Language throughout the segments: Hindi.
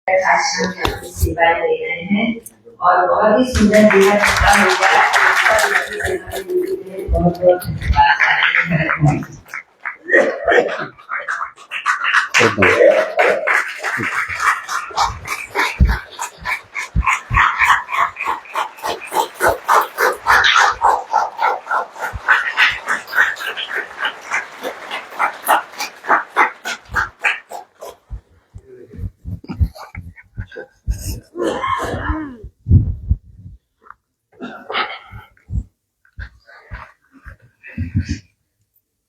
आश्रम में अपनी सेवाएं दे रहे हैं और बहुत ही सुंदर जीवन का होगा। बहुत बहुत धन्यवाद।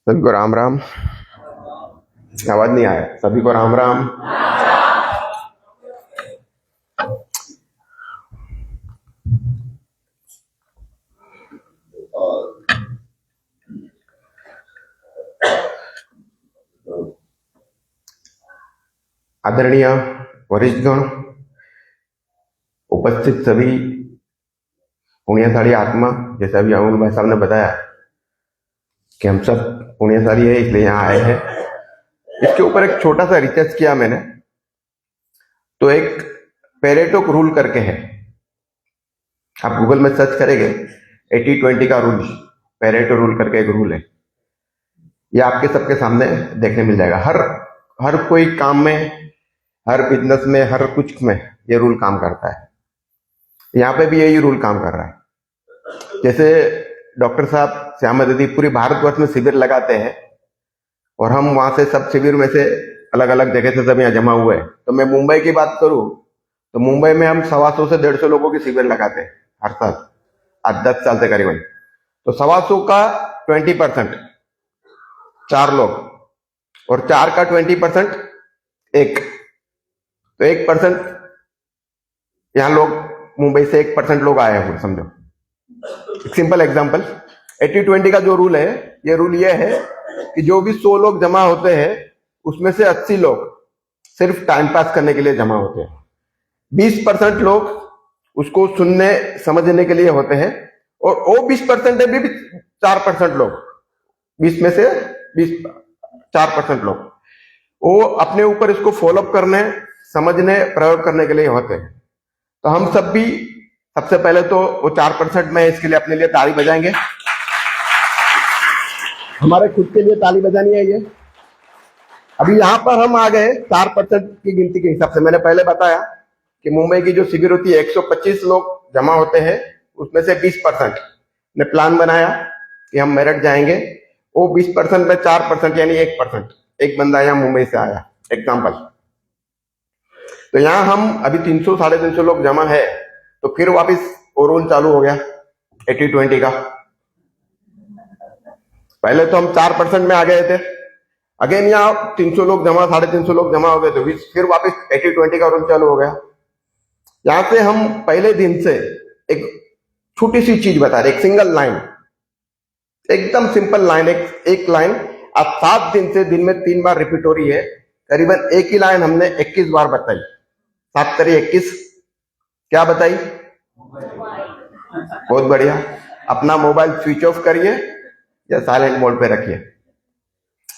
सभी को राम राम। आवाज नहीं आया। सभी को राम राम। आदरणीय वरिष्ठगण, उपस्थित सभी पुण्यशाली आत्मा, जैसा अभी अमोल भाई साहब ने बताया कि हम सब पुण्यशाली है इसलिए यहाँ आए हैं। इसके ऊपर एक छोटा सा रिसर्च किया मैंने, तो एक पेरेटो रूल करके है, आप गूगल में सर्च करेंगे 80-20 का रूल, पेरेटो रूल करके एक रूल है। ये आपके सबके सामने देखने मिल जाएगा। हर कोई काम में, हर बिजनेस में, हर कुछ में ये रूल काम करता है। यहाँ पे भी यही रूल काम कर रहा है। जैसे डॉक्टर साहब श्यामा दीदी पूरी भारतवर्ष में शिविर लगाते हैं और हम वहां से सब शिविर में से अलग अलग जगह से सब यहाँ जमा हुए हैं। तो मैं मुंबई की बात करूं तो मुंबई में हम 125 से 150 लोगों की शिविर लगाते हैं हर साल, आज 10 साल से करीबन। तो 125 का 20%, 4 लोग, और 4 का 20% 1, तो 1% यहाँ लोग, मुंबई से 1% लोग आए हैं, समझो। सिंपल एग्जांपल, 80-20 का जो रूल है, ये रूल ये है कि जो भी 100 लोग जमा होते हैं उसमें से 80 लोग सिर्फ टाइम पास करने के लिए जमा होते हैं। 20% लोग उसको सुनने समझने के लिए होते हैं, और वो 20% है भी 4% लोग, 20 में से 4% लोग वो अपने ऊपर इसको फॉलोअप करने, समझने, प्रयोग करने के लिए होते हैं। तो हम सब भी सबसे पहले तो वो 4% में, इसके लिए अपने लिए ताली बजाएंगे। हमारे खुद के लिए ताली बजानी है। ये अभी यहाँ पर हम आ गए 4% की गिनती के हिसाब से। मैंने पहले बताया कि मुंबई की जो शिविर होती है 125 लोग जमा होते हैं, उसमें से 20% ने प्लान बनाया कि हम मेरठ जाएंगे। वो 20% में 4% यानी 1%, एक बंदा यहाँ मुंबई से आया, एग्जाम्पल। तो यहाँ हम अभी 300-350 लोग जमा है, तो फिर वापिस वो रूल चालू हो गया 80-20 का। पहले तो हम 4% में आ गए थे, अगेन यहाँ 300 लोग जमा, 350 लोग जमा हो गए, तो फिर वापस 80-20 का रूल चालू हो गया। यहां से हम पहले दिन से एक छोटी सी चीज बता रहे, एक सिंगल लाइन, एकदम सिंपल लाइन, एक लाइन अब 7 दिन से दिन में 3 बार रिपीट हो रही है। करीबन एक ही लाइन हमने 21 बार बताई। 7 करिए 21, क्या बताई? बहुत बढ़िया। अपना मोबाइल स्विच ऑफ करिए या साइलेंट मोड पे रखिए।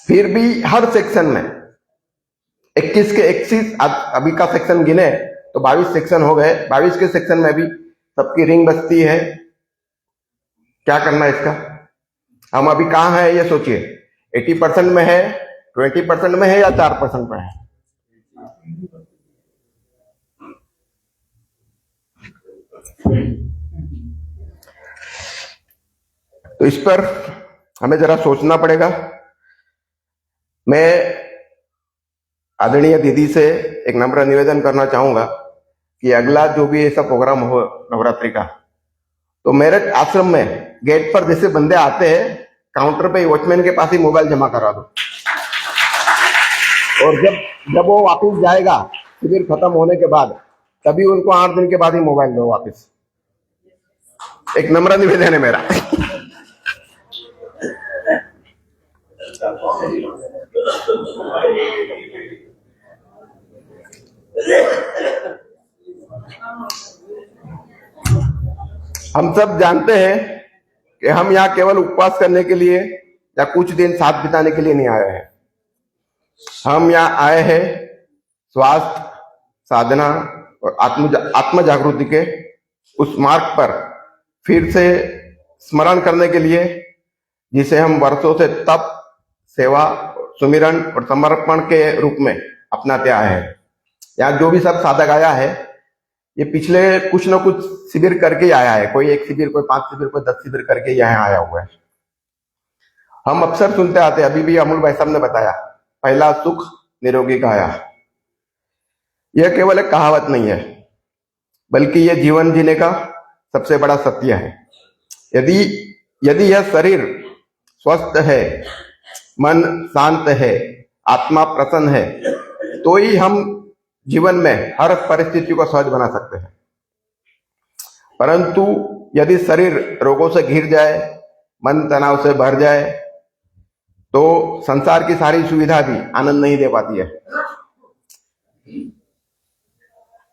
फिर भी हर सेक्शन में 21 के 21, अभी का सेक्शन गिने तो 22 सेक्शन हो गए। 22 के सेक्शन में भी सबकी रिंग बजती है। क्या करना है इसका? हम अभी कहाँ है ये सोचिए। 80% में है, 20% में है, या 4% में है? तो इस पर हमें जरा सोचना पड़ेगा। मैं आदरणीय दीदी से एक नम्र निवेदन करना चाहूंगा कि अगला जो भी ऐसा प्रोग्राम हो नवरात्रि का, तो मेरठ आश्रम में गेट पर जैसे बंदे आते हैं, काउंटर पे वॉचमैन के पास ही मोबाइल जमा करा दो, और जब वो वापस जाएगा शिविर खत्म होने के बाद, तभी उनको 8 दिन के बाद ही मोबाइल दो वापस। एक नम्र निवेदन है मेरा। हम सब जानते हैं कि हम यहाँ केवल उपवास करने के लिए या कुछ दिन साथ बिताने के लिए नहीं आए हैं। हम यहाँ आए हैं स्वास्थ्य, साधना और आत्म जागृति के उस मार्ग पर फिर से स्मरण करने के लिए, जिसे हम वर्षों से तप, सेवा, सुमिरन और समर्पण के रूप में अपनाते आए हैं। यहाँ जो भी सब साधक आया है, ये पिछले कुछ न कुछ शिविर करके ही आया है। कोई 1 शिविर, कोई 5 शिविर, कोई 10 शिविर करके यहाँ आया हुआ है। हम अक्सर सुनते आते हैं, अभी भी अमूल भाई साहब ने बताया, पहला सुख निरोगी काया। यह केवल एक कहावत नहीं है, बल्कि यह जीवन जीने का सबसे बड़ा सत्य है। यदि यह शरीर स्वस्थ है, मन शांत है, आत्मा प्रसन्न है, तो ही हम जीवन में हर परिस्थिति को सहज बना सकते हैं। परंतु यदि शरीर रोगों से घिर जाए, मन तनाव से भर जाए, तो संसार की सारी सुविधा भी आनंद नहीं दे पाती है।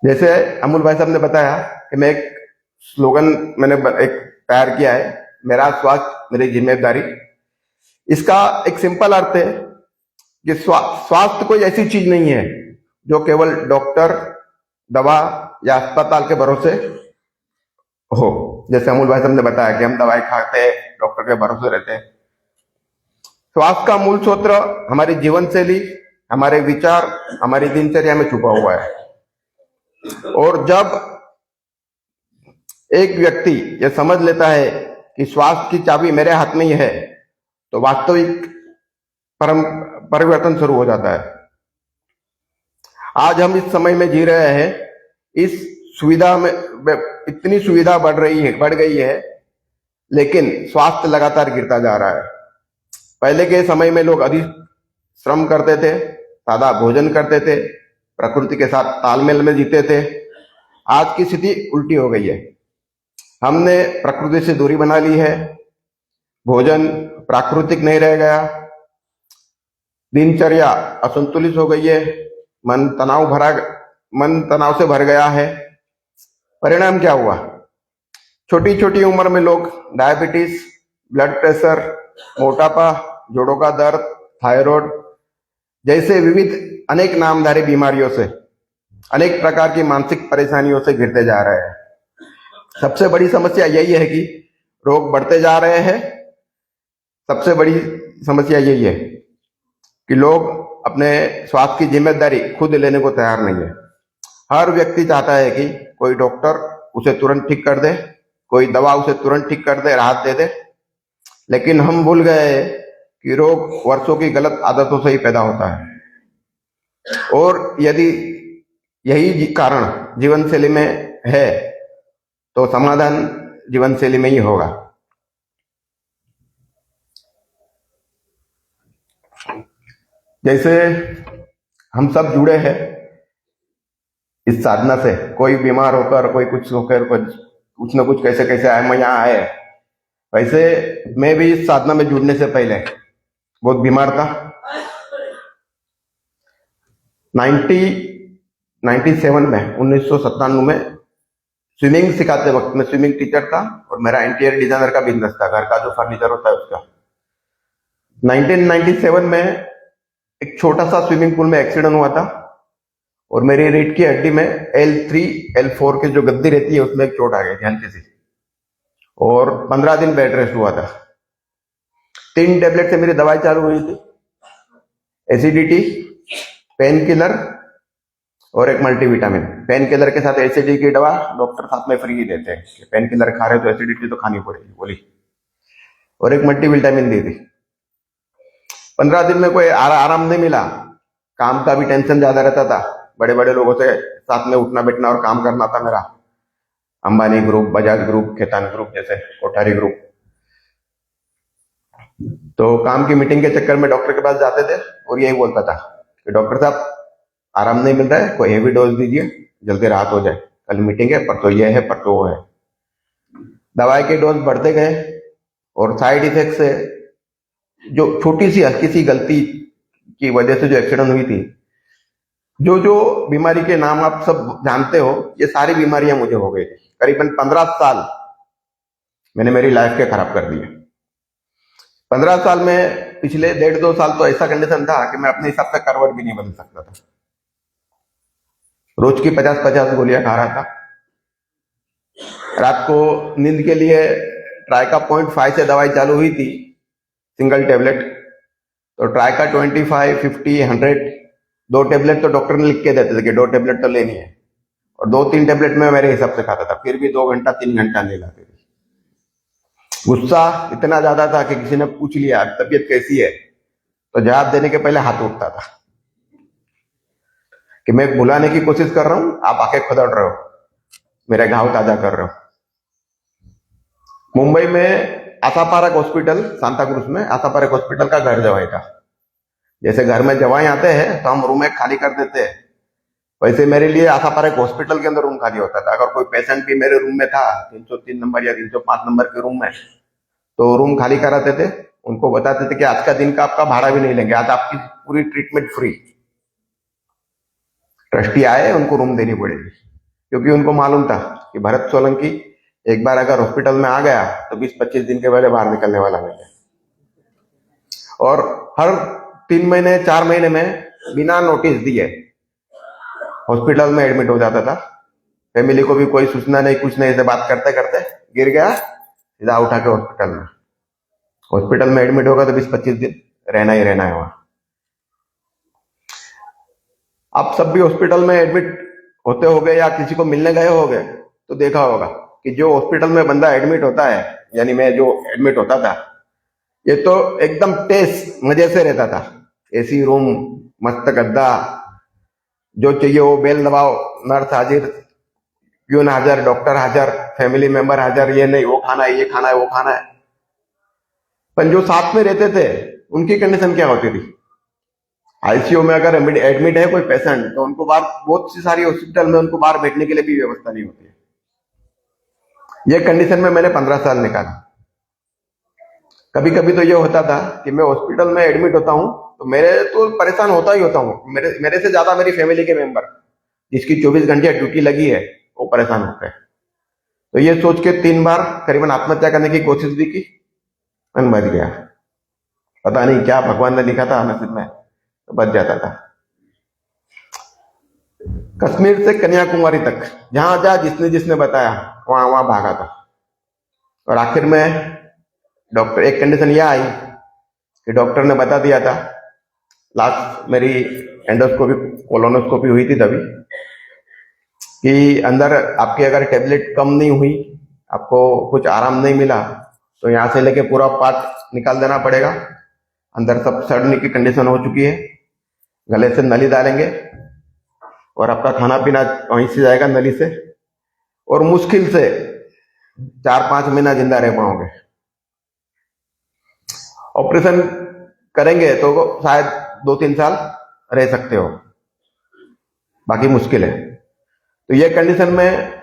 जैसे अमूल भाई साहब ने बताया कि मैं एक स्लोगन मैंने एक तैयार किया है, मेरा स्वास्थ्य मेरी जिम्मेदारी। इसका एक सिंपल अर्थ है कि स्वास्थ्य कोई ऐसी चीज नहीं है जो केवल डॉक्टर, दवा या अस्पताल के भरोसे हो। जैसे अमूल भाई साहब ने बताया कि हम दवाई खाते हैं, डॉक्टर के भरोसे रहते हैं। स्वास्थ्य का मूल सूत्र हमारी जीवन शैली, हमारे विचार, हमारी दिनचर्या में छुपा हुआ है। और जब एक व्यक्ति यह समझ लेता है कि स्वास्थ्य की चाबी मेरे हाथ में ही है, तो वास्तविक परिवर्तन शुरू हो जाता है। आज हम इस समय में जी रहे हैं, इस सुविधा में इतनी सुविधा बढ़ गई है, लेकिन स्वास्थ्य लगातार गिरता जा रहा है। पहले के समय में लोग अधिक श्रम करते थे, सादा भोजन करते थे, प्रकृति के साथ तालमेल में जीते थे। आज की स्थिति उल्टी हो गई है। हमने प्रकृति से दूरी बना ली है, भोजन प्राकृतिक नहीं रह गया, दिनचर्या असंतुलित हो गई है, मन तनाव से भर गया है। परिणाम क्या हुआ? छोटी छोटी उम्र में लोग डायबिटीज, ब्लड प्रेशर, मोटापा, जोड़ों का दर्द, थायराइड जैसे विविध अनेक नामधारी बीमारियों से, अनेक प्रकार की मानसिक परेशानियों से घिरते जा रहे हैं। सबसे बड़ी समस्या यही है कि रोग बढ़ते जा रहे हैं। सबसे बड़ी समस्या यही है कि लोग अपने स्वास्थ्य की जिम्मेदारी खुद लेने को तैयार नहीं है। हर व्यक्ति चाहता है कि कोई डॉक्टर उसे तुरंत ठीक कर दे, कोई दवा उसे तुरंत ठीक कर दे, राहत दे दे। लेकिन हम भूल गए कि रोग वर्षों की गलत आदतों से ही पैदा होता है। और यदि यही कारण जीवन शैली में है, तो समाधान जीवन शैली में ही होगा। जैसे हम सब जुड़े हैं इस साधना से, कोई बीमार होकर, कोई कुछ होकर, कुछ न कुछ कैसे कैसे आए, मैं यहाँ आए, वैसे मैं भी इस साधना में जुड़ने से पहले बहुत बीमार था। 1997 में स्विमिंग सिखाते वक्त मैं स्विमिंग टीचर था और मेरा इंटीरियर डिजाइनर का बिजनेस था, घर का जो फर्नीचर होता है उसका। 1997 में एक छोटा सा स्विमिंग पूल में एक्सीडेंट हुआ था और मेरी रीढ़ की हड्डी में L3, L4 की जो गद्दी रहती है उसमें एक चोट आ गई थी हल्की सी, और 15 दिन बेड रेस्ट हुआ था। 3 टेबलेट से मेरी दवाई चालू हुई थी, एसिडिटी, पेन किलर और एक मल्टीविटामिन। पेन किलर के साथ एसिडिटी की दवा डॉक्टर साथ में फ्री ही देते हैं, पेन किलर खा रहे तो एसिडिटी तो खानी पड़ेगी बोली, और एक मल्टीविटामिन दी थी। 15 दिन में कोई आराम नहीं मिला, काम का भी टेंशन ज्यादा रहता था, बड़े बड़े लोगों से साथ में उठना बैठना और काम करना था मेरा। Ambani group, Bajaj group, Khetan group जैसे, कोठारी ग्रुप। तो काम की मीटिंग के चक्कर में डॉक्टर के पास जाते थे और यही बोलता था कि डॉक्टर साहब आराम नहीं मिल रहा है, कोई हेवी डोज दीजिए, जल्दी राहत हो जाए, कल मीटिंग है, परसों ये है, परसों वो है। दवाई के डोज बढ़ते गए और साइड इफेक्ट से, जो छोटी सी हल्की सी गलती की वजह से जो एक्सीडेंट हुई थी, जो बीमारी के नाम आप सब जानते हो, ये सारी बीमारियां मुझे हो गई थी। करीबन 15 साल मैंने मेरी लाइफ के खराब कर दिए। 15 साल में पिछले 1.5-2 साल तो ऐसा कंडीशन था कि मैं अपने हिसाब से करवट भी नहीं बदल सकता था। रोज की 50-50 गोलियां खा रहा था। रात को नींद के लिए ट्राइका 0.5 से दवाई चालू हुई थी, सिंगल टेबलेट। तो ट्राइका 25, 50, 100 दो टेबलेट तो डॉक्टर ने लिख के देते थे कि 2 टेबलेट तो लेनी है, और 2-3 टेबलेट में मेरे हिसाब से खाता था, फिर भी 2 घंटा 3 घंटा नहीं लाती थी। गुस्सा इतना ज्यादा था कि किसी ने पूछ लिया तबीयत कैसी है, तो जवाब देने के पहले हाथ उठता था कि मैं बुलाने की कोशिश कर रहा हूं, आप आके खुदड़ रहे हो, मेरे घाव ताजा कर रहे हो। मुंबई में आसापारक हॉस्पिटल, सांता क्रूज में आसापारक हॉस्पिटल का घर जवाई था। जैसे घर में जवाई आते हैं तो हम रूम एक खाली कर देते हैं, वैसे मेरे लिए आसापारक हॉस्पिटल के अंदर रूम खाली होता था। अगर कोई पेशेंट भी मेरे रूम में था 303 नंबर या 305 नंबर के रूम में, तो रूम खाली कराते थे, उनको बताते थे कि आज का दिन का आपका भाड़ा भी नहीं लेंगे, आज आपकी पूरी ट्रीटमेंट फ्री। ट्रस्टी आए, उनको रूम देनी पड़ेगी, क्योंकि उनको मालूम था कि भरत सोलंकी एक बार अगर हॉस्पिटल में आ गया तो 20-25 दिन के पहले बाहर निकलने वाला नहीं है। और हर 3 महीने 4 महीने में बिना नोटिस दिए हॉस्पिटल में एडमिट हो जाता था। फैमिली को भी कोई सूचना नहीं, कुछ नहीं, से बात करते करते गिर गया, सीधा उठा के हॉस्पिटल में एडमिट होगा तो 20-25 दिन रहना ही रहना है वहां। आप सब भी हॉस्पिटल में एडमिट होते होगे या किसी को मिलने गए होगे तो देखा होगा कि जो हॉस्पिटल में बंदा एडमिट होता है, यानी मैं जो एडमिट होता था, ये तो एकदम टेस्ट मजे से रहता था। एसी रूम, मस्त गद्दा, जो चाहिए वो बेल दबाओ, नर्स हाजिर, प्यून हाजिर, डॉक्टर हाजिर, फैमिली मेंबर हाजिर, ये नहीं वो खाना है, ये खाना है, वो खाना है। पर जो साथ में रहते थे उनकी कंडीशन क्या होती थी? आईसीयू में अगर एडमिट है कोई पेशेंट, तो उनको बाहर, बहुत सी सारी हॉस्पिटल में उनको बाहर बैठने के लिए भी व्यवस्था नहीं होती है। ये कंडीशन में मैंने 15 साल निकाला। कभी कभी तो ये होता था कि मैं हॉस्पिटल में एडमिट होता हूं तो मेरे तो परेशान होता ही होता हूं, मेरे से ज्यादा मेरी फैमिली के मेंबर, जिसकी 24 घंटे ड्यूटी लगी है, वो परेशान होते हैं। तो ये सोच के 3 बार करीबन आत्महत्या करने की कोशिश भी की, और बच गया। पता नहीं क्या भगवान ने लिखा था नसीब में, तो बच जाता था। कश्मीर से कन्याकुमारी तक जहां जहां जिसने जिसने बताया वहां वहां भागा था। और आखिर में डॉक्टर, एक कंडीशन यह आई कि डॉक्टर ने बता दिया था, लास्ट मेरी एंडोस्कोपी कोलोनोस्कोपी हुई थी तभी, कि अंदर आपकी अगर टेबलेट कम नहीं हुई, आपको कुछ आराम नहीं मिला, तो यहां से लेके पूरा पार्ट निकाल देना पड़ेगा। अंदर सब सड़ने की कंडीशन हो चुकी है, गले से नली डालेंगे और आपका खाना पीना वहीं से जाएगा नली से, और मुश्किल से 4-5 महीना जिंदा रह पाओगे। ऑपरेशन करेंगे तो शायद 2-3 साल रह सकते हो, बाकी मुश्किल है। तो ये कंडीशन में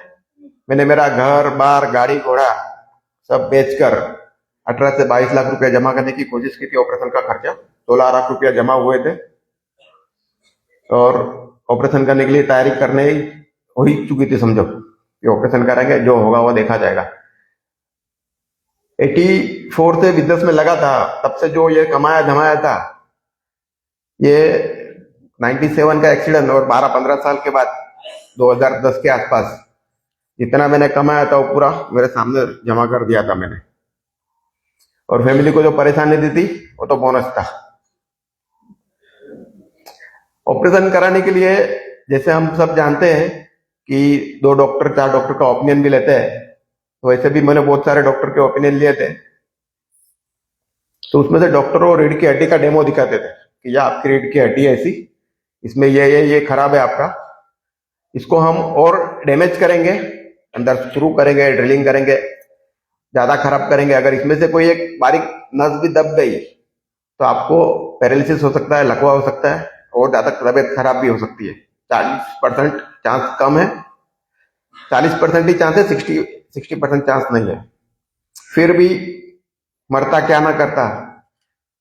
मैंने मेरा घर बार गाड़ी घोड़ा सब बेचकर 18 से 22 लाख रुपया जमा करने की कोशिश की थी। ऑपरेशन का खर्चा 16 लाख रुपया जमा हुए थे, और ऑपरेशन करने के लिए तैयारी करने ही हो ही चुकी थी, समझो कि ऑपरेशन करेंगे, जो होगा वो देखा जाएगा। 84 से बिजनेस में लगा था, तब से जो ये कमाया धमाया था, ये 97 का एक्सीडेंट और 12-15 साल के बाद 2010 के आसपास जितना मैंने कमाया था वो पूरा मेरे सामने जमा कर दिया था मैंने। और फैमिली को जो परेशानी दी थी वो तो बोनस था। ऑपरेशन कराने के लिए, जैसे हम सब जानते हैं कि 2 डॉक्टर 4 डॉक्टर का ओपिनियन भी लेते हैं, तो वैसे भी मैंने बहुत सारे डॉक्टर के ओपिनियन लिए थे। तो उसमें से डॉक्टर वो रीढ़ की हड्डी का डेमो दिखाते थे कि यह आपकी रीढ़ की हड्डी है ऐसी, इसमें ये खराब है आपका, इसको हम और डैमेज करेंगे, अंदर शुरू करेंगे, ड्रिलिंग करेंगे, ज्यादा खराब करेंगे। अगर इसमें से कोई एक बारीक नस भी दब गई तो आपको पैरालिसिस हो सकता है, लकवा हो सकता है, और ज्यादा तबियत खराब भी हो सकती है। 40% चांस कम है, 40% ही चांस है, 60% चांस नहीं है। फिर भी मरता क्या ना करता,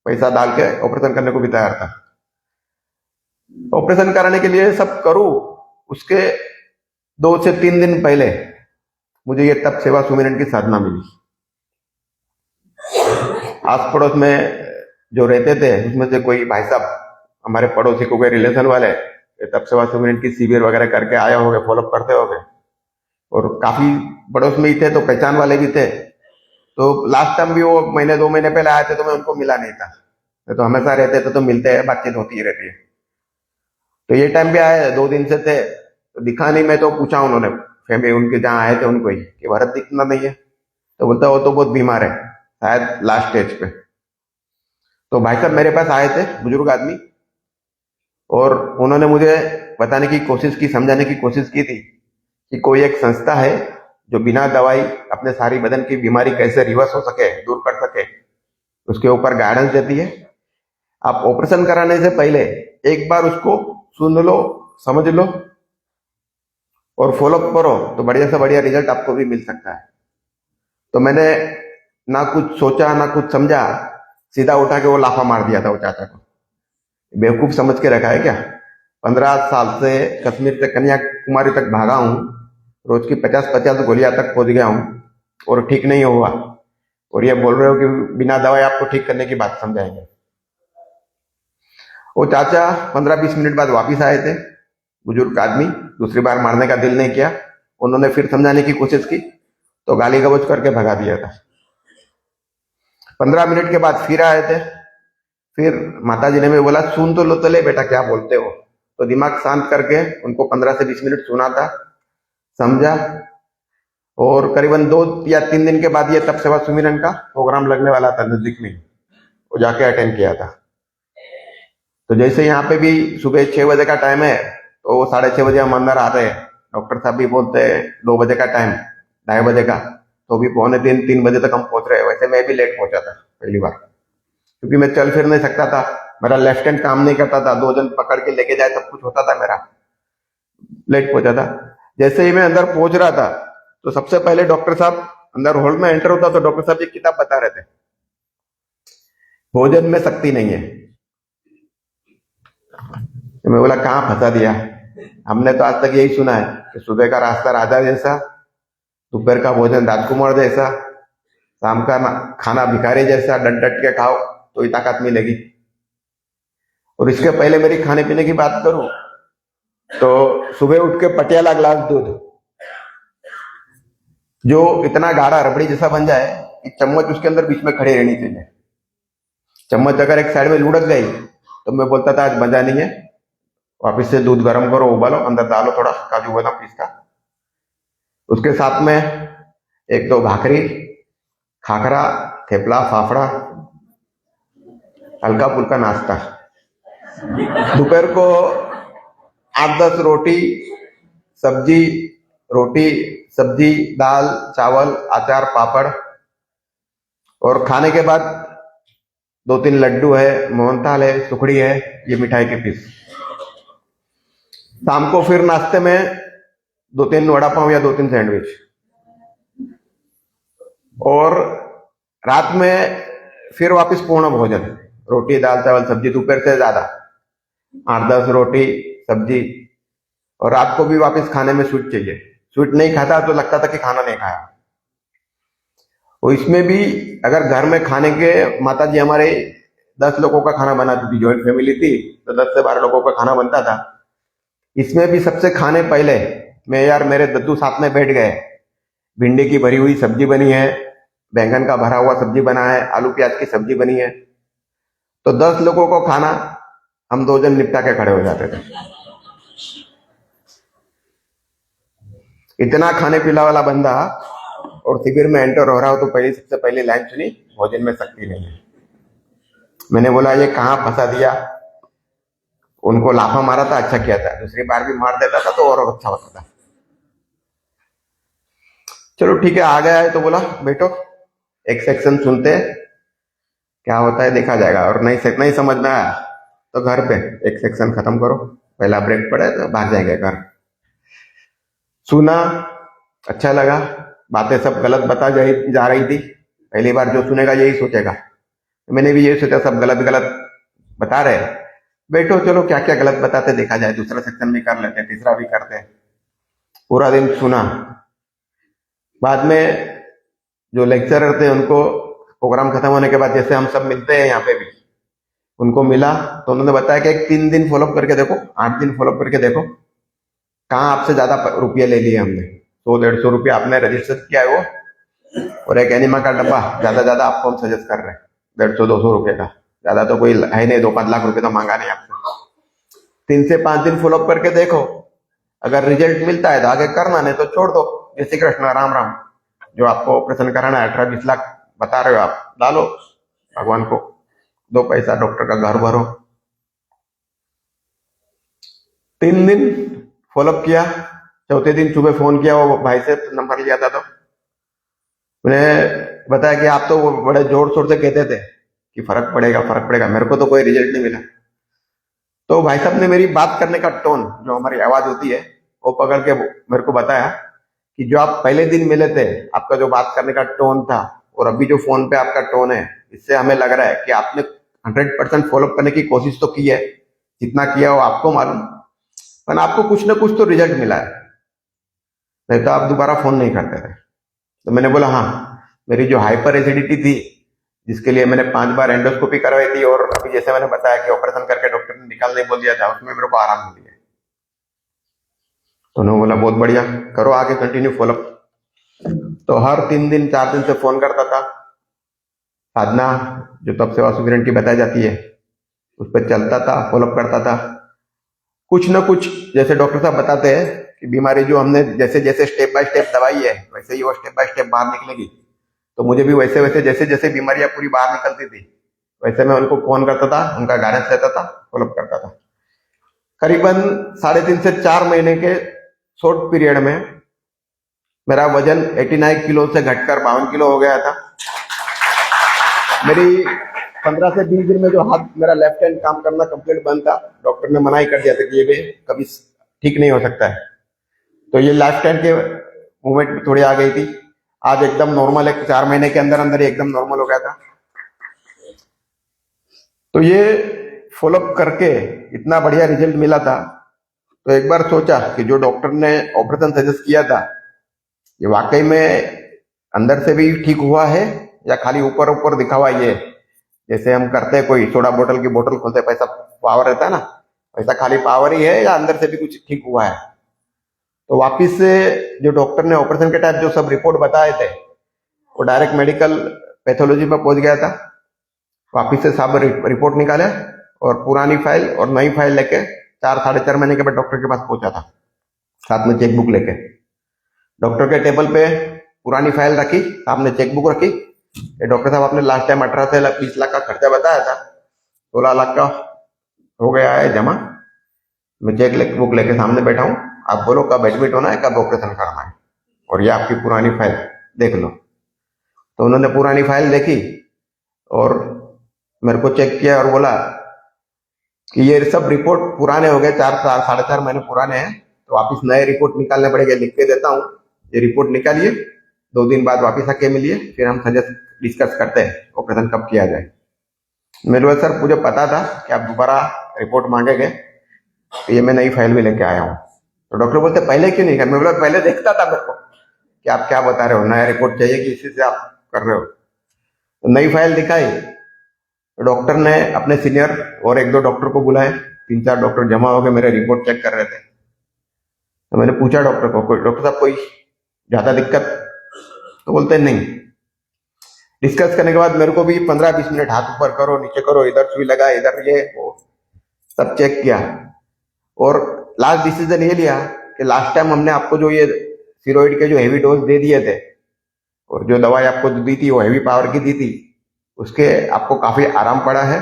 पैसा डाल के ऑपरेशन करने को भी तैयार था। ऑपरेशन कराने के लिए सब करूं, उसके 2 से 3 दिन पहले मुझे ये तप सेवा सुमिरन की साधना मिली। आस पड़ोस में जो रहते थे उसमें से कोई भाई साहब, हमारे पड़ोसी को कोई रिलेशन वाले, तब से 1 की शिविर वगैरह करके आए होगे, फॉलोअप करते होगे, और काफी पड़ोस में ही थे तो पहचान वाले भी थे। तो लास्ट टाइम भी वो महीने 2 महीने पहले आए थे तो मैं उनको मिला नहीं था, तो हमेशा रहते थे तो मिलते हैं, बातचीत होती ही रहती है। तो ये टाइम भी आए, 2 दिन से थे तो दिखा नहीं। मैं तो पूछा उन्होंने, फैमिली उनके जहाँ आए थे उनको ही, कि भरत दिखना नहीं है, तो बोलता वो तो बहुत बीमार है, शायद लास्ट स्टेज पे। तो भाई साहब मेरे पास आए थे, बुजुर्ग आदमी, और उन्होंने मुझे बताने की कोशिश की, समझाने की कोशिश की थी कि कोई एक संस्था है जो बिना दवाई अपने सारी बदन की बीमारी कैसे रिवर्स हो सके, दूर कर सके, उसके ऊपर गाइडेंस देती है। आप ऑपरेशन कराने से पहले एक बार उसको सुन लो, समझ लो और फॉलोअप करो तो बढ़िया से बढ़िया रिजल्ट आपको भी मिल सकता है। तो मैंने ना कुछ सोचा ना कुछ समझा, सीधा उठा के वो लाफा मार दिया था वो चाचा को। बेवकूफ समझ के रखा है क्या? 15 साल से कश्मीर से कन्याकुमारी तक भागा हूं, रोज की 50-50 गोलियां तक पहुंच गया हूं और ठीक नहीं हुआ, और ये बोल रहे हो कि बिना दवाई आपको ठीक करने की बात समझाएंगे। वो चाचा 15-20 मिनट बाद वापिस आए थे, बुजुर्ग आदमी, दूसरी बार मारने का दिल नहीं किया। उन्होंने फिर समझाने की कोशिश की तो गाली गलौज करके भगा दिया था। 15 मिनट के बाद फिर आए थे, फिर माताजी ने भी बोला सुन तो लो तो ले बेटा, क्या बोलते हो। तो दिमाग शांत करके उनको 15 से 20 मिनट सुना था, समझा, और करीबन 2 या 3 दिन के बाद ये तप सेवा सुमिरन का प्रोग्राम लगने वाला था नजदीक में, वो जाके अटेंड किया था। तो जैसे यहाँ पे भी सुबह 6 बजे का टाइम है तो वो 6:30 बजे हम अंदर आते हैं, डॉक्टर साहब भी बोलते हैं 2 बजे का टाइम, 2:30 बजे का, तो भी 2:45-3 बजे तक हम पहुंच रहे हैं। वैसे मैं भी लेट पहुंचा था पहली बार, क्योंकि मैं चल फिर नहीं सकता था, मेरा लेफ्ट हैंड काम नहीं करता था, 2 जन पकड़ के लेके जाए सब कुछ होता था मेरा, लेट पहुंचा था। जैसे ही मैं अंदर पहुंच रहा था तो सबसे पहले डॉक्टर साहब अंदर हॉल में एंटर होता तो डॉक्टर साहब एक किताब बता रहे थे, भोजन में शक्ति नहीं है। तो मैं बोला कहां फंसा दिया, हमने तो आज तक यही सुना है कि सुबह का रास्ता राजा जैसा, दोपहर का भोजन राजकुमार जैसा, शाम का खाना भिखारी जैसा, डट डट के खाओ तो ही ताकत मिलेगी। और इसके पहले मेरी खाने पीने की बात करूं तो सुबह उठ के पटियाला ग्लास दूध, जो इतना गाढ़ा रबड़ी जैसा बन जाए कि चम्मच उसके अंदर बीच में खड़ी रहनी चाहिए। चम्मच अगर एक साइड में लुढ़क गई तो मैं बोलता था आज मजा नहीं है, वापिस से दूध गर्म करो, उबालो, अंदर डालो थोड़ा काजू बादाम पिस्ता, उसके साथ में 1-2 भाकरी, खाखरा, थेपला, फाफड़ा, हल्का फुल्का नाश्ता। दोपहर को 8-10 रोटी सब्जी, रोटी सब्जी, दाल चावल, अचार पापड़, और खाने के बाद 2-3 लड्डू है, मोहनथाल है, सुखड़ी है, ये मिठाई के पीस। शाम को फिर नाश्ते में 2-3 वड़ा पाव या 2-3 सैंडविच, और रात में फिर वापस पूर्ण भोजन, रोटी दाल चावल सब्जी, दोपहर से ज्यादा 8-10 रोटी सब्जी, और रात को भी वापस खाने में स्वीट चाहिए। स्वीट नहीं खाता तो लगता था कि खाना नहीं खाया। और इसमें भी अगर घर में खाने के, माता जी हमारे 10 लोगों का खाना बनाती थी, जॉइंट फैमिली थी तो 10 से 12 लोगों का खाना बनता था। इसमें भी सबसे खाने पहले मैं यार मेरे दद्दू साथ में बैठ गए, भिंडी की भरी हुई सब्जी बनी है, बैंगन का भरा हुआ सब्जी बना है, आलू प्याज की सब्जी बनी है, तो 10 लोगों को खाना हम 2 जन निपटा के खड़े हो जाते थे। इतना खाने पीने वाला बंदा, और शिविर में एंटर हो रहा हो तो पहले सबसे पहले लाइन सुनी, भोजन में शक्ति नहीं है। मैंने बोला ये कहां फंसा दिया, उनको लाफा मारा था, अच्छा किया था, दूसरी बार भी मार देता था तो और अच्छा होता था। चलो ठीक है, आ गया है तो बोला बैठो, एक सेक्शन सुनते हैं, क्या होता है देखा जाएगा, और नहीं समझ में आया तो घर पे एक सेक्शन खत्म करो, पहला ब्रेक पड़े तो भाग जाएंगे घर। सुना, अच्छा लगा, बातें सब गलत बता जा रही थी, पहली बार जो सुनेगा यही सोचेगा, मैंने भी यही सोचा सब गलत गलत बता रहे, बैठो चलो क्या क्या गलत बताते देखा जाए, दूसरा सेक्शन भी कर लेते, तीसरा भी करते। पूरा दिन सुना। बाद में जो लेक्चरर थे उनको प्रोग्राम खत्म होने के बाद जैसे हम सब मिलते हैं यहाँ पे भी, उनको मिला तो उन्होंने बताया कि एक 3 दिन फॉलोअप करके देखो, 8 दिन फॉलोअप करके देखो, कहाँ आपसे ज्यादा रुपये ले लिए हमने। 100-150 रुपये आपने रजिस्टर किया है वो, और एक एनिमा का डब्बा ज्यादा आपको हम सजेस्ट कर रहे हैं 150-200 रुपये का, ज्यादा तो कोई है नहीं, 2-5 लाख रुपए तो मांगा नहीं आपसे। 3 से 5 दिन फॉलोअप करके देखो, अगर रिजल्ट मिलता है तो आगे करना, नहीं तो छोड़ दो। जय श्री कृष्ण, राम राम। जो आपको ऑपरेशन कराना है 18-20 लाख बता रहे हो आप, डालो, भगवान को 2 पैसा, डॉक्टर का घर भरो। 3 दिन फॉलोअप किया, चौथे दिन सुबह फोन किया, वो भाई से नंबर लिया था, तो उन्हें बताया कि आप तो वो बड़े जोर शोर से कहते थे कि फर्क पड़ेगा फर्क पड़ेगा, मेरे को तो कोई रिजल्ट नहीं मिला। तो भाई साहब ने मेरी बात करने का टोन, जो हमारी आवाज होती है, वो पकड़ के मेरे को बताया कि जो आप पहले दिन मिले थे, आपका जो बात करने का टोन था और अभी जो फोन पे आपका टोन है, इससे हमें लग रहा है कि आपने 100% फॉलोअप करने की कोशिश तो की है, जितना किया हो आपको मालूम, पर आपको कुछ ना कुछ तो रिजल्ट मिला है, नहीं तो आप दोबारा फोन नहीं करते थे। तो मैंने बोला हाँ, मेरी जो हाइपर एसिडिटी थी, जिसके लिए मैंने 5 बार एंडोस्कोपी करवाई थी, और अभी जैसे मैंने बताया कि ऑपरेशन करके डॉक्टर ने निकालने बोल दिया था, उसमें मेरे को आराम मिल गया। तो उन्होंने बोला बहुत बढ़िया, करो आगे कंटिन्यू फॉलोअप। तो हर 3 दिन 4 दिन से फोन करता था। साधना, जो तब सेवा सुगरेंटी बताई जाती है, उस पर चलता था, फॉलोअप करता था। कुछ ना कुछ, जैसे डॉक्टर साहब बताते हैं कि बीमारी जो हमने जैसे जैसे स्टेप बाय स्टेप दवाई है, वैसे ही वो स्टेप बाय स्टेप बाहर निकलेगी। तो मुझे भी वैसे वैसे जैसे जैसे बीमारियां पूरी बाहर निकलती थी, वैसे मैं उनको फोन करता था, उनका गाइडेंस लेता था, फॉलोअप करता था। करीबन 3.5 से 4 महीने के शॉर्ट पीरियड में मेरा वजन 89 किलो से घटकर 52 किलो हो गया था। मेरी 15 से 20 दिन में जो हाथ, मेरा लेफ्ट हैंड काम करना कंप्लीट बंद था, डॉक्टर ने मना ही कर दिया था कि ये भी कभी ठीक नहीं हो सकता है। तो ये लेफ्ट हैंड के मूवमेंट थोड़ी आ गई थी, आज एकदम नॉर्मल है, 4 महीने के अंदर अंदर एकदम नॉर्मल हो गया था। तो ये फॉलोअप करके इतना बढ़िया रिजल्ट मिला था, तो एक बार सोचा कि जो डॉक्टर ने ऑपरेशन सजेस्ट किया था, ये वाकई में अंदर से भी ठीक हुआ है या खाली ऊपर ऊपर दिखावा, ये जैसे हम करते हैं, कोई सोडा बोतल की बोतल खोलते पैसा पावर रहता है ना, वैसा खाली पावर ही है या अंदर से भी कुछ ठीक हुआ है। तो वापिस से जो डॉक्टर ने ऑपरेशन के टाइम जो सब रिपोर्ट बताए थे, वो डायरेक्ट मेडिकल पैथोलॉजी में पहुंच गया था। वापिस से सब रिपोर्ट निकाले और पुरानी फाइल और नई फाइल लेके 4-4.5 महीने के बाद डॉक्टर के पास पहुंचा था, साथ में चेकबुक लेके। डॉक्टर के टेबल पे पुरानी फाइल रखी, सामने चेकबुक रखी। डॉक्टर साहब, आपने लास्ट टाइम 18 से 20 लाख का खर्चा बताया था, 16 लाख का हो गया है जमा। मैं चेकबुक लेके सामने बैठा हूँ, आप बोलो कब एडमिट होना है, कब ऑपरेशन करना है, और ये आपकी पुरानी फाइल देख लो। तो उन्होंने पुरानी फाइल देखी और मेरे को चेक किया और बोला कि ये सब रिपोर्ट पुराने हो गए, 4-4.5 महीने पुराने हैं, तो वापिस नए रिपोर्ट निकालने पड़ेंगे, लिख के देता हूँ, ये रिपोर्ट निकालिए, 2 दिन बाद वापिस आके मिलिए, फिर हम सजेस्ट डिस्कस करते हैं ऑपरेशन कब किया जाए। मेरे को सर मुझे पता था कि आप दोबारा रिपोर्ट मांगेंगे, तो ये मैं नई फाइल भी लेके आया हूँ। तो डॉक्टर बोलते पहले क्यों नहीं कर, मैं बोला पहले देखता था मेरे को कि आप क्या बता रहे हो, नया रिपोर्ट चाहिए कि इसी से आप कर रहे हो। तो नई फाइल दिखाई, तो डॉक्टर ने अपने सीनियर और 1-2 डॉक्टर को बुलाए, 3-4 डॉक्टर जमा हो गए, मेरे रिपोर्ट चेक कर रहे थे। तो मैंने पूछा डॉक्टर को, डॉक्टर साहब कोई ज्यादा दिक्कत? तो बोलते नहीं। डिस्कस करने के बाद मेरे को भी 15-20 मिनट हाथ ऊपर करो, नीचे करो, इधर सुई लगा, इधर ये वो सब चेक किया, और लास्ट डिसीजन ये लिया कि लास्ट टाइम हमने आपको जो ये स्टेरॉइड के जो हेवी डोज दे दिए थे, और जो दवाई आपको दी थी वो हेवी पावर की दी थी, उसके आपको काफी आराम पड़ा है,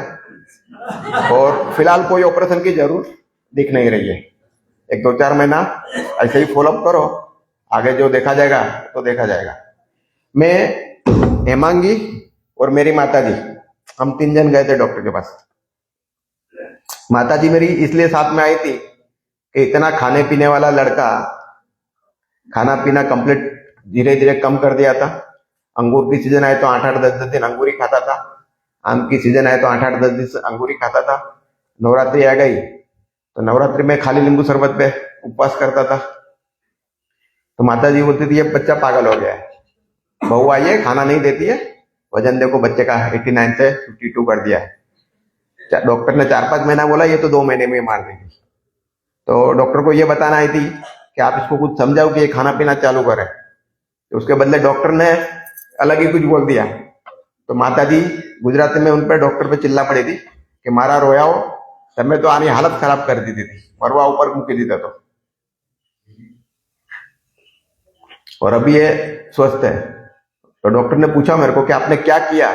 और फिलहाल कोई ऑपरेशन की जरूरत दिख नहीं रही है। 1-2-4 महीना ऐसे ही फॉलोअप करो, आगे जो देखा जाएगा तो देखा जाएगा। मैं, हेमांगी और मेरी माता जी, हम 3 जन गए थे डॉक्टर के पास। माता जी मेरी इसलिए साथ में आई थी कि इतना खाने पीने वाला लड़का, खाना पीना कंप्लीट धीरे धीरे कम कर दिया था। अंगूर की सीजन आए तो 8-10 दिन अंगूर ही खाता था, आम की सीजन आए तो 8-10 दिन अंगूर ही खाता था। नवरात्रि आ गई तो नवरात्रि में खाली नींबू शरबत पे उपवास करता था। तो माता जी बोलती थी ये बच्चा पागल हो गया है, बहू आई है खाना नहीं देती है, वजन देखो बच्चे का 89 से 52 कर दिया है। डॉक्टर ने 4-5 महीना बोला, ये तो 2 महीने में मार देगी। तो डॉक्टर को ये बताना आई थी कि आप इसको कुछ समझाओ कि ये खाना पीना चालू करे, तो उसके बदले डॉक्टर ने अलग ही कुछ बोल दिया। तो माता जी गुजराती में उन पर डॉक्टर पे चिल्ला पड़ी थी कि मारा रोया हो, तब तो आनी हालत खराब कर दी थी, मरवा ऊपर मूकी दी तो। और अभी ये स्वस्थ है। तो डॉक्टर ने पूछा मेरे को कि आपने क्या किया,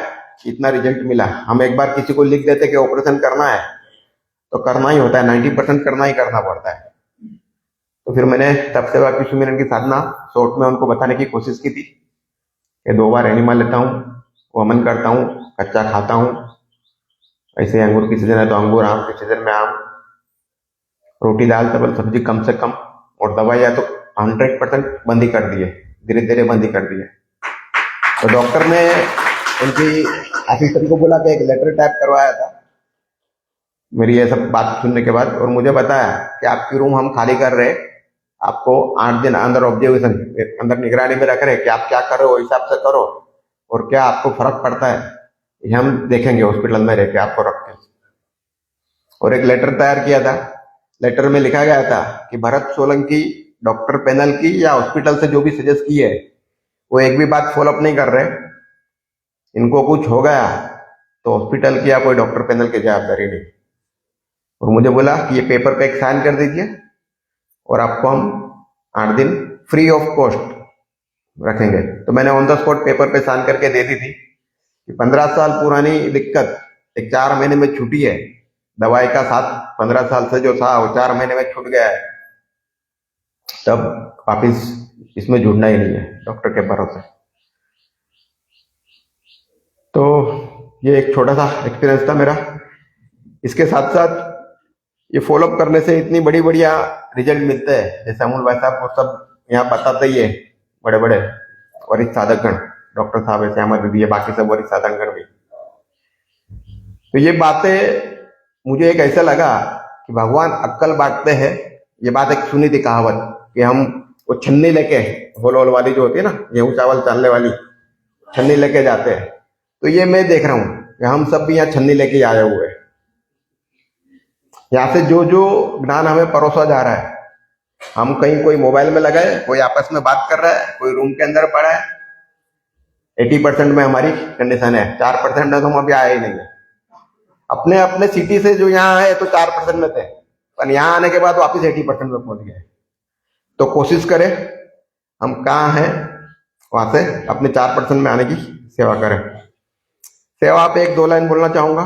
इतना रिजल्ट मिला। हम एक बार किसी को लिख देते कि ऑपरेशन करना है तो करना ही होता है, 90% करना ही करना पड़ता है। तो फिर मैंने तब सेवा की सुमिरन की साधना शॉर्ट में उनको बताने की कोशिश की थी कि 2 बार एनिमल लेता हूँ, वमन करता हूँ, कच्चा खाता हूँ, ऐसे अंगूर की सीजन है तो अंगूर, आम की सीजन में आम, रोटी दाल चावल सब्जी कम से कम, और दवाइयाँ तो 100% बंद ही कर दिए, धीरे धीरे बंद ही कर दिए। तो डॉक्टर ने उनकी असिस्टेंट को बोला कि एक लेटर टाइप करवाया था मेरी ये सब बात सुनने के बाद, और मुझे बताया कि आपकी रूम हम खाली कर रहे, आपको 8 दिन अंदर ऑब्जर्वेशन, अंदर निगरानी में रख रहे कि आप क्या कर रहे हो, हिसाब से करो, और क्या आपको फर्क पड़ता है ये हम देखेंगे हॉस्पिटल में रह के आपको रख के। और एक लेटर तैयार किया था, लेटर में लिखा गया था कि भरत सोलंकी डॉक्टर पैनल की या हॉस्पिटल से जो भी सजेस्ट की है वो एक भी बात फॉलोअप नहीं कर रहे, इनको कुछ हो गया तो हॉस्पिटल की या कोई डॉक्टर पैनल की जवाबदारी नहीं। और मुझे बोला कि ये पेपर पे एक साइन कर दीजिए और आपको हम 8 दिन फ्री ऑफ कॉस्ट रखेंगे। तो मैंने ऑन द स्पॉट पेपर पे साइन करके दे दी थी कि 15 साल पुरानी दिक्कत एक 4 महीने में छूटी है, दवाई का साथ 15 साल से जो था वो 4 महीने में छूट गया है, तब वापिस इसमें जुड़ना ही नहीं है डॉक्टर के भरोसे। तो ये एक छोटा सा एक्सपीरियंस था मेरा। इसके साथ साथ ये फॉलोअप करने से इतनी बड़ी बढ़िया रिजल्ट मिलते हैं, जैसे अमूल भाई साहब को सब यहाँ बताते ही है, बड़े बड़े वरिष्ठ साधकगण, डॉक्टर साहब है, श्यामा दीदी है, बाकी सब वरिष्ठ साधकगण भी। तो ये बातें मुझे एक ऐसा लगा कि भगवान अक्कल बांटते हैं। ये बात एक सुनी थी कहावत कि हम वो छन्नी लेके, होल होल वाली जो होती है ना, गेहूं चावल चालने वाली छन्नी लेके जाते हैं। तो ये मैं देख रहा हूं कि हम सब भी यहाँ छन्नी लेके आए हुए हैं। यहाँ से जो जो ज्ञान हमें परोसा जा रहा है, हम कहीं कोई मोबाइल में लगाए, कोई आपस में बात कर रहा है, कोई रूम के अंदर पड़ा है, 80% में हमारी कंडीशन है, 4% में तो हम अभी आए ही नहीं है। अपने अपने सिटी से जो यहाँ है तो 4% में थे, पर यहाँ आने के बाद वापिस 80% में पहुंच गए। तो कोशिश करें हम कहाँ हैं वहां से अपने 4% में आने की सेवा करें। सेवा पे 1-2 लाइन बोलना चाहूंगा।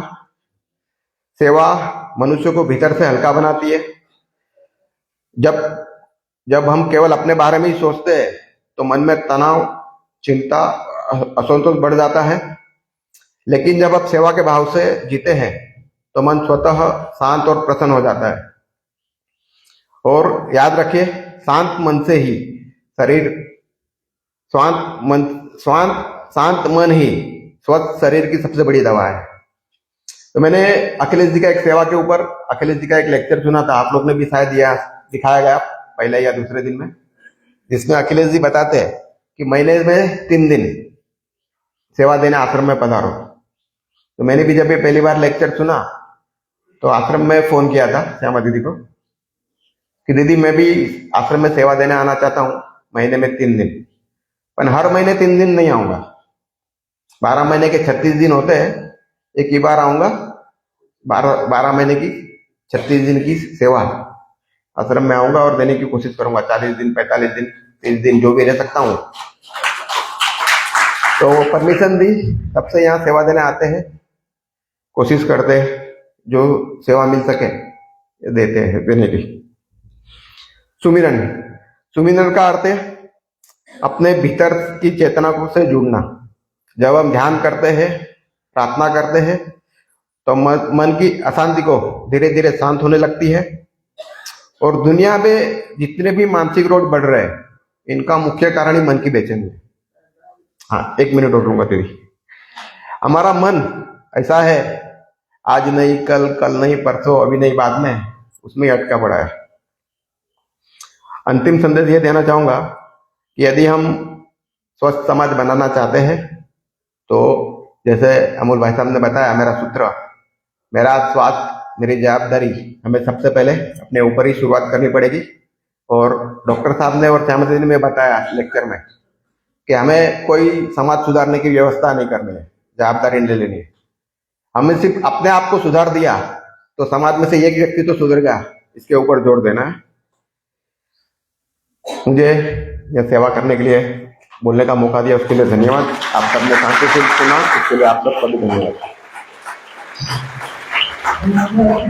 सेवा मनुष्य को भीतर से हल्का बनाती है। जब हम केवल अपने बारे में ही सोचते हैं तो मन में तनाव, चिंता, असंतोष बढ़ जाता है। लेकिन जब आप सेवा के भाव से जीते हैं तो मन स्वतः शांत और प्रसन्न हो जाता है। और याद रखिए, शांत मन से ही शरीर, शांत मन ही स्वस्थ शरीर की सबसे बड़ी दवा है। तो मैंने अखिलेश जी का एक सेवा के ऊपर, अखिलेश जी का एक लेक्चर सुना था, आप लोग ने भी शायद दिखाया गया पहले या दूसरे दिन में, जिसमें अखिलेश जी बताते हैं कि महीने में 3 दिन सेवा देने आश्रम में पधारो। तो मैंने भी जब ये पहली बार लेक्चर सुना तो आश्रम में फोन किया था श्यामा दीदी को कि दीदी मैं भी आश्रम में सेवा देने आना चाहता हूँ महीने में 3 दिन, पर हर महीने 3 दिन नहीं आऊंगा, 12 महीने के 36 दिन होते हैं, एक ही बार आऊंगा, 12 महीने की 36 दिन की सेवा आश्रम में आऊंगा और देने की कोशिश करूंगा, 40 दिन, 45 दिन, 30 दिन जो भी रह सकता हूँ। तो परमिशन दी, तब से यहाँ सेवा देने आते हैं, कोशिश करते हैं जो सेवा मिल सके देते हैं, देने की। सुमिरन का अर्थ है अपने भीतर की चेतना को से जुड़ना। जब हम ध्यान करते हैं, प्रार्थना करते हैं तो मन की अशांति को धीरे धीरे शांत होने लगती है। और दुनिया में जितने भी मानसिक रोग बढ़ रहे हैं, इनका मुख्य कारण ही मन की बेचैनी है। हाँ, 1 मिनट और लूंगा तेरी। हमारा मन ऐसा है, आज नहीं कल, कल नहीं परसों, अभी नहीं बाद में, उसमें अटका पड़ा है। अंतिम संदेश ये देना चाहूंगा कि यदि हम स्वस्थ समाज बनाना चाहते हैं तो जैसे अमूल भाई साहब ने बताया, मेरा सूत्र मेरा स्वास्थ्य मेरी जवाबदारी, हमें सबसे पहले अपने ऊपर ही शुरुआत करनी पड़ेगी। और डॉक्टर साहब ने और श्यामल जी ने बताया लेक्चर में कि हमें कोई समाज सुधारने की व्यवस्था नहीं करनी है, जवाबदारी नहीं लेनी है। हमने सिर्फ अपने आप को सुधार दिया तो समाज में से एक व्यक्ति तो सुधरेगा, इसके ऊपर जोर देना है। मुझे यह सेवा करने के लिए, बोलने का मौका दिया, उसके लिए धन्यवाद। आप सबने शांति से सुना, उसके लिए आप सबका भी धन्यवाद। धन्यवाद।